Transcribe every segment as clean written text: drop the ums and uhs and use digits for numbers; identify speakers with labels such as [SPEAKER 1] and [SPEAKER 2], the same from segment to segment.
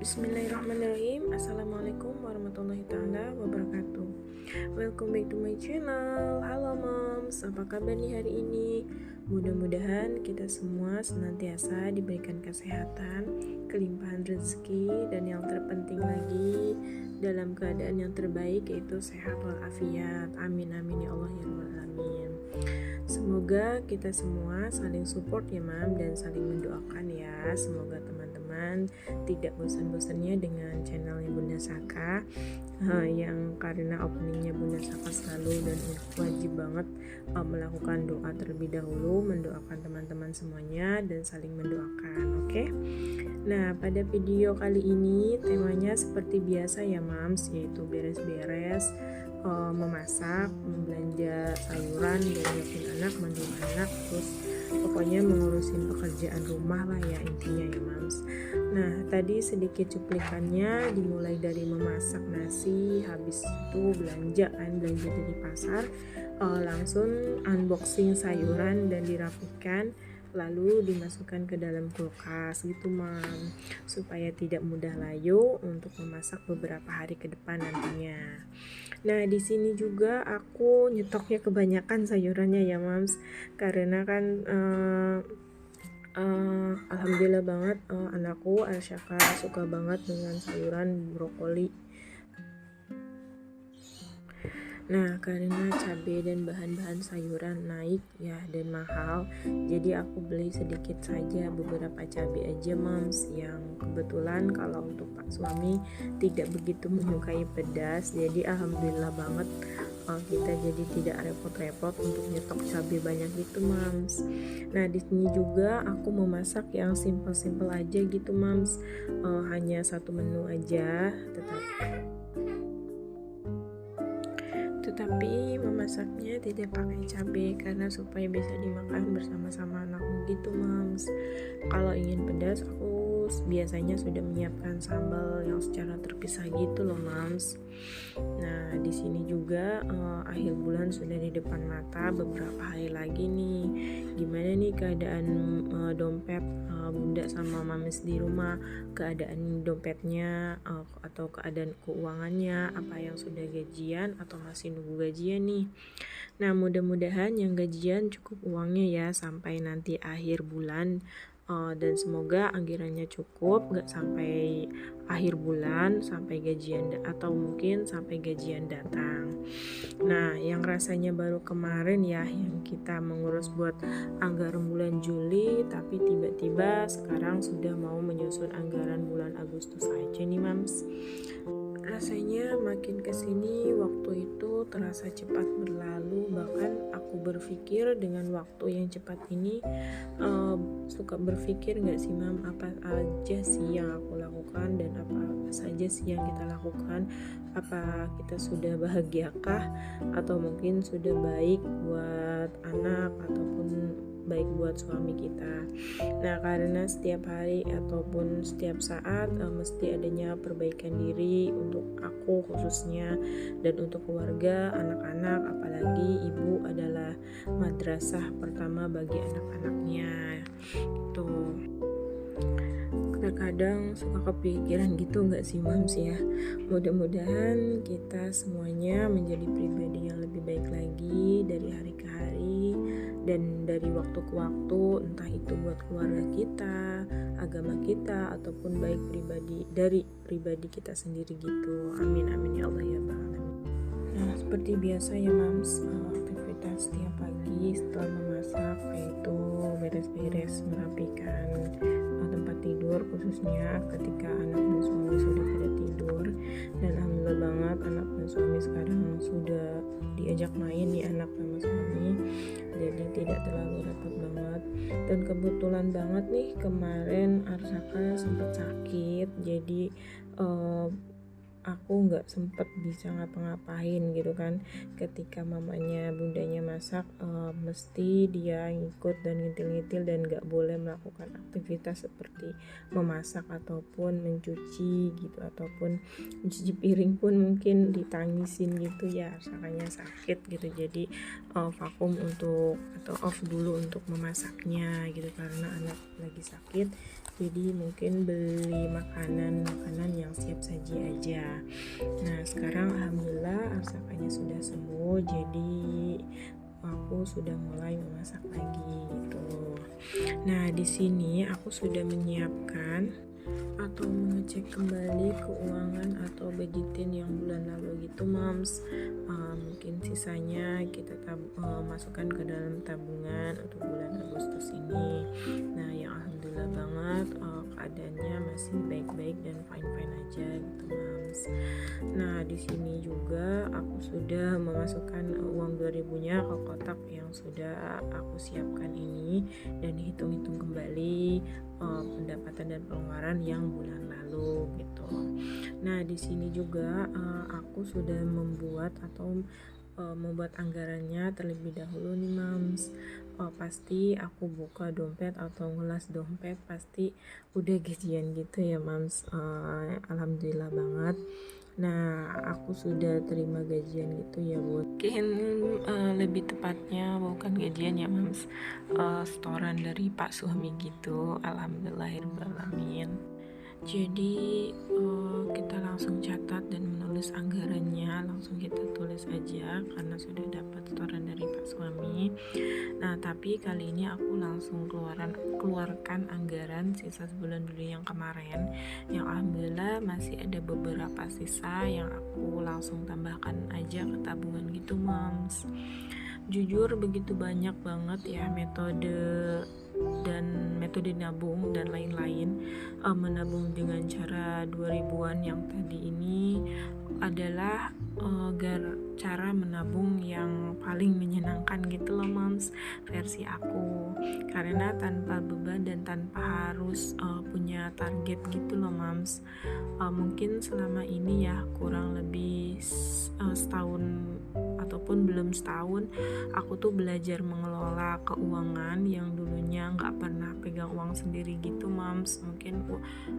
[SPEAKER 1] Bismillahirrahmanirrahim. Assalamualaikum warahmatullahi taala wabarakatuh. Welcome back to my channel. Halo moms, apa kabar nih hari ini? Mudah-mudahan kita semua senantiasa diberikan kesehatan, kelimpahan rezeki, dan yang terpenting lagi dalam keadaan yang terbaik, yaitu sehat walafiat. Amin amin ya Allah ya rabbal alamin. Semoga kita semua saling support ya mam, dan saling mendoakan ya. Semoga teman-teman tidak bosan-bosannya dengan channelnya Bunda Saka, yang karena openingnya Bunda Saka selalu dan wajib banget melakukan doa terlebih dahulu, mendoakan teman-teman semuanya dan saling mendoakan. Oke? Nah, pada video kali ini temanya seperti biasa ya mams, yaitu beres-beres, memasak, membelanja sayuran, nyiapin anak, mandiin anak, terus pokoknya mengurusin pekerjaan rumah lah ya intinya ya mams. Nah, tadi sedikit cuplikannya dimulai dari memasak nasi, habis itu belanja dari pasar, langsung unboxing sayuran dan dirapikan, lalu dimasukkan ke dalam kulkas gitu mam, supaya tidak mudah layu untuk memasak beberapa hari ke depan nantinya. Nah, di sini juga aku nyetoknya kebanyakan sayurannya ya mams, karena kan alhamdulillah banget, anakku Arsyaka suka banget dengan sayuran brokoli. Nah, karena cabai dan bahan-bahan sayuran naik ya dan mahal, jadi aku beli sedikit saja, beberapa cabai aja mams, yang kebetulan kalau untuk Pak suami tidak begitu menyukai pedas, jadi alhamdulillah banget kita jadi tidak repot-repot untuk nyetok cabai banyak gitu mams. Nah, di sini juga aku memasak yang simple-simple aja gitu mams, hanya satu menu aja, tetapi memasaknya tidak pakai cabai karena supaya bisa dimakan bersama-sama anakku gitu mams. Kalau ingin pedas, aku biasanya sudah menyiapkan sambal yang secara terpisah gitu loh mams. Nah, di sini juga akhir bulan sudah di depan mata, beberapa hari lagi nih. Gimana nih keadaan dompet bunda sama mamis di rumah, keadaan dompetnya atau keadaan keuangannya, apa yang sudah gajian atau masih nunggu gajian nih. Nah, mudah-mudahan yang gajian cukup uangnya ya sampai nanti akhir bulan, dan semoga anggarannya cukup gak sampai akhir bulan, sampai gajian atau mungkin sampai gajian datang. Nah, yang rasanya baru kemarin ya yang kita mengurus buat anggaran bulan Juli, tapi tiba-tiba sekarang sudah mau menyusun anggaran bulan Agustus aja nih mams. Rasanya makin kesini waktu itu terasa cepat berlalu, bahkan aku berpikir dengan waktu yang cepat ini, suka berpikir gak sih mam, apa aja sih yang aku lakukan dan apa saja sih yang kita lakukan, apa kita sudah bahagiakah atau mungkin sudah baik buat anak ataupun baik buat suami kita. Nah, karena setiap hari ataupun setiap saat mesti adanya perbaikan diri untuk aku khususnya dan untuk keluarga, anak-anak, apalagi ibu adalah madrasah pertama bagi anak-anaknya. Tuh. Terkadang suka kepikiran gitu gak sih mams ya. Mudah-mudahan kita semuanya menjadi pribadi yang lebih baik lagi dari hari ke hari dan dari waktu ke waktu, entah itu buat keluarga kita, agama kita, ataupun baik dari pribadi kita sendiri gitu. Amin amin ya Allah ya Rabbal alamin. Nah, seperti biasa ya mams, aktivitas setiap pagi setelah memasak yaitu beres-beres, merapikan tidur, khususnya ketika anak dan suami sudah pada tidur. Dan alhamdulillah banget anak dan suami sekarang sudah diajak main nih anak sama suami, jadi tidak terlalu repot banget. Dan kebetulan banget nih kemarin Arsaka sempat sakit, jadi aku nggak sempet bisa ngapa-ngapain gitu kan. Ketika mamanya bundanya masak, mesti dia ngikut dan ngintil-ngintil dan nggak boleh melakukan aktivitas seperti memasak ataupun mencuci gitu, ataupun mencuci piring pun mungkin ditangisin gitu ya, rasanya sakit gitu. Jadi vakum untuk atau off dulu untuk memasaknya gitu karena anak lagi sakit. Jadi mungkin beli makanan yang siap saji aja. Nah sekarang alhamdulillah Arsakanya sudah sembuh, jadi aku sudah mulai memasak lagi gitu. Nah di sini aku sudah menyiapkan atau mengecek kembali keuangan atau budgetin yang bulan lalu gitu Moms. Mungkin sisanya kita masukkan ke dalam tabungan untuk bulan Agustus ini. Nah yang alhamdulillah banget keadaannya masih baik-baik dan fine-fine aja gitu Moms. Nah di sini juga aku sudah memasukkan uang 2000-nya ke kotak yang sudah aku siapkan ini dan dihitung-hitung kembali pendapatan dan pengeluaran yang bulan lalu gitu. Nah di sini juga aku sudah membuat anggarannya terlebih dahulu nih Moms. Pasti aku buka dompet atau ngulas dompet pasti udah gajian gitu ya Moms. Alhamdulillah banget. Nah aku sudah terima gajian gitu ya Bu. Mungkin lebih tepatnya bukan gajian ya Moms, setoran dari Pak suami gitu. Alhamdulillahirrahmanirrahim. Jadi kita langsung catat dan menulis anggarannya, langsung kita tulis aja karena sudah dapat setoran dari Pak suami. Nah tapi kali ini aku langsung keluarkan anggaran sisa sebulan dulu yang kemarin, yang alhamdulillah masih ada beberapa sisa yang aku langsung tambahkan aja ke tabungan gitu Moms. Jujur begitu banyak banget ya metode nabung dan lain-lain. Menabung dengan cara 2000-an yang tadi ini adalah cara menabung yang paling menyenangkan gitu loh Moms, versi aku, karena tanpa beban dan tanpa harus punya target gitu loh Moms. Mungkin selama ini ya kurang lebih setahun ataupun belum setahun aku tuh belajar mengelola keuangan yang dulunya nggak pernah pegang uang sendiri gitu Moms. Mungkin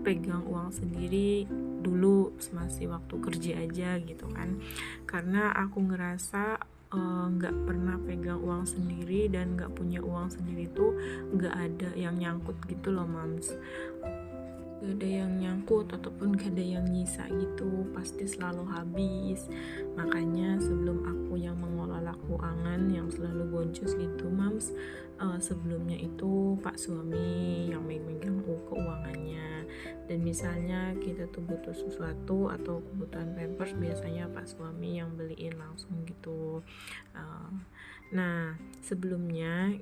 [SPEAKER 1] pegang uang sendiri dulu masih waktu kerja aja gitu kan, karena aku ngerasa nggak pernah pegang uang sendiri dan nggak punya uang sendiri tuh nggak ada yang nyangkut gitu loh Moms. Gak ada yang nyangkut ataupun gak ada yang nyisa gitu, pasti selalu habis. Makanya sebelum aku yang mengelola keuangan yang selalu boncos gitu Moms, sebelumnya itu Pak suami yang megang keuangannya. Dan misalnya kita tuh butuh sesuatu atau kebutuhan pampers, biasanya Pak suami yang beliin langsung gitu. Nah sebelumnya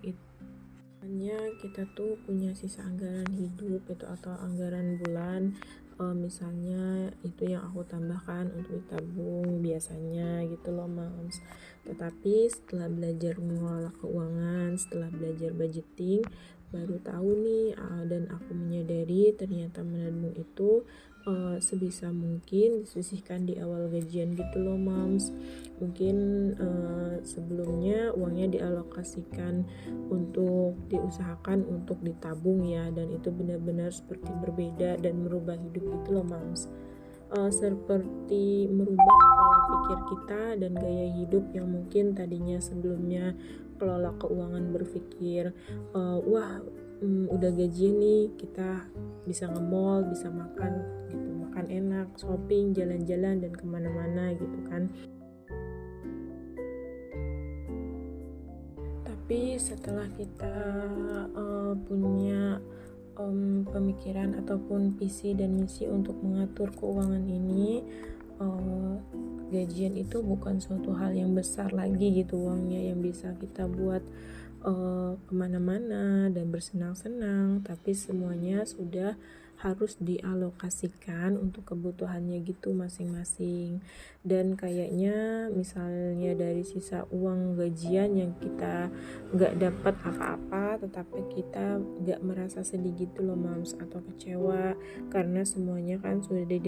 [SPEAKER 1] kita tuh punya sisa anggaran hidup itu atau anggaran bulan, misalnya itu yang aku tambahkan untuk ditabung biasanya gitu loh Moms. Tetapi setelah belajar mengelola keuangan, setelah belajar budgeting, baru tahu nih dan aku menyadari ternyata menabung itu sebisa mungkin disisihkan di awal gajian gitu loh Moms. Mungkin sebelumnya uangnya dialokasikan untuk diusahakan untuk ditabung ya, dan itu benar-benar seperti berbeda dan merubah hidup gitu loh Moms. Seperti merubah pola pikir kita dan gaya hidup yang mungkin tadinya sebelumnya kelola keuangan berpikir udah gajian nih kita bisa nge-mall, bisa makan gitu, makan enak, shopping, jalan-jalan dan kemana-mana gitu kan. Tapi setelah kita punya pemikiran ataupun visi dan misi untuk mengatur keuangan ini, gajian itu bukan suatu hal yang besar lagi gitu uangnya yang bisa kita buat kemana-mana dan bersenang-senang, tapi semuanya sudah harus dialokasikan untuk kebutuhannya gitu masing-masing. Dan kayaknya misalnya dari sisa uang gajian yang kita nggak dapat apa-apa, tetapi kita nggak merasa sedih gitu loh mams, atau kecewa karena semuanya kan sudah di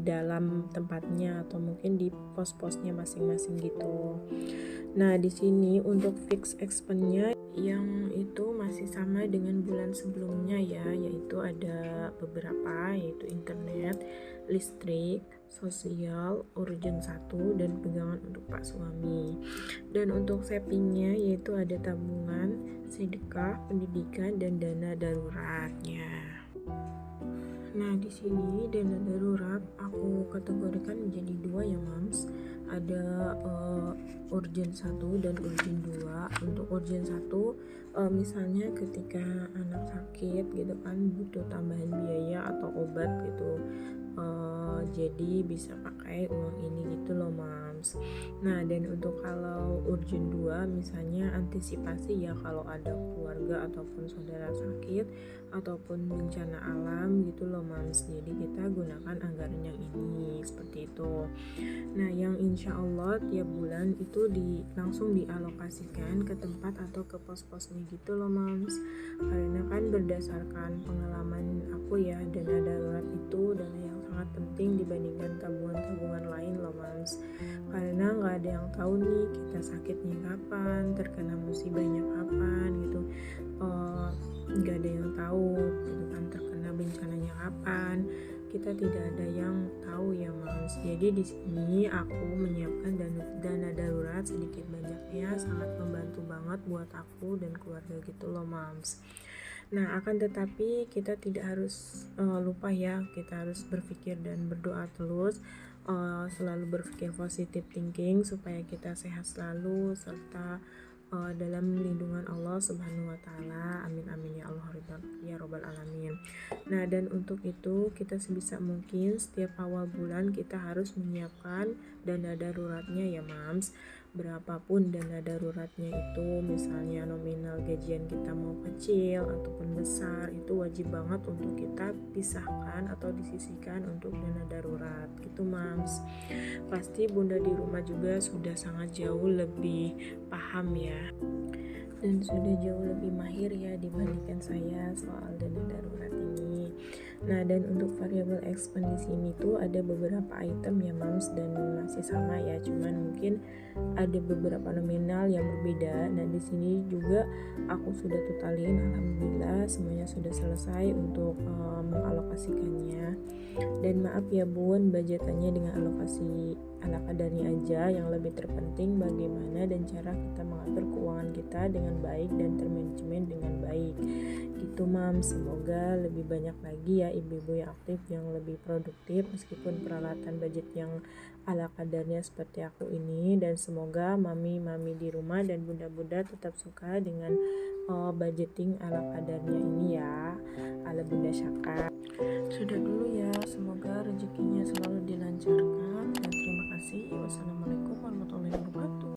[SPEAKER 1] dalam tempatnya atau mungkin di pos-posnya masing-masing gitu. Nah, di sini untuk fix expense-nya yang itu masih sama dengan bulan sebelumnya ya, yaitu ada beberapa, yaitu internet, listrik, sosial, urgent 1, dan pegangan untuk pak suami. Dan untuk savingnya yaitu ada tabungan, sedekah, pendidikan, dan dana daruratnya. Nah, di sini dana darurat aku kategorikan menjadi 2 ya, Mams. Ada urgent 1 dan urgent 2. Untuk urgent 1 misalnya ketika anak sakit gitu kan butuh tambahan biaya atau obat gitu. Jadi bisa pakai uang ini gitu loh mams. Nah, dan untuk kalau urgent 2 misalnya antisipasi ya kalau ada keluarga ataupun saudara sakit ataupun bencana alam gitu loh mams. Jadi kita gunakan anggaran yang ini seperti itu. Nah, yang insya Allah tiap bulan itu langsung dialokasikan ke tempat atau ke pos-posnya gitu loh mams. Karena kan berdasarkan pengalaman aku ya, dana darurat itu dana yang sangat penting dibandingkan tabungan-tabungan lain loh mams. Karena nggak ada yang tahu nih kita sakitnya kapan, terkena musibahnya kapan gitu. Nggak ada yang tahu gitu kan, terkena bencananya kapan, kita tidak ada yang tahu ya mams. Jadi di sini aku menyiapkan dana darurat sedikit banyaknya sangat membantu banget buat aku dan keluarga gitu loh mams. Nah, akan tetapi kita tidak harus lupa ya, kita harus berpikir dan berdoa terus, selalu berpikir positive thinking supaya kita sehat selalu serta dalam lindungan Allah Subhanahu wa taala. Amin amin ya Allah ya robbal alamin. Nah, dan untuk itu kita sebisa mungkin setiap awal bulan kita harus menyiapkan dana daruratnya ya mams. Berapapun dana daruratnya itu, misalnya nominal gajian kita mau kecil ataupun besar, itu wajib banget untuk kita pisahkan atau disisihkan untuk dana darurat gitu mams. Pasti bunda di rumah juga sudah sangat jauh lebih paham ya, dan sudah jauh lebih mahir ya dibandingkan saya soal dana darurat ini. Nah, dan untuk variable expense di sini tuh ada beberapa item ya mams, dan masih sama ya, cuman mungkin ada beberapa nominal yang berbeda. Nah, di sini juga aku sudah totalin, alhamdulillah semuanya sudah selesai untuk mengalokasikannya. Dan maaf ya bun, budgetannya dengan alokasi ala kadarnya aja. Yang lebih terpenting bagaimana dan cara kita mengatur keuangan kita dengan baik dan termanajemen dengan baik gitu mam. Semoga lebih banyak lagi ya ibu-ibu yang aktif, yang lebih produktif meskipun peralatan budget yang ala kadarnya seperti aku ini. Dan semoga mami-mami di rumah dan bunda-bunda tetap suka dengan budgeting ala kadarnya ini ya, ala Bunda Syaka. Sudah dulu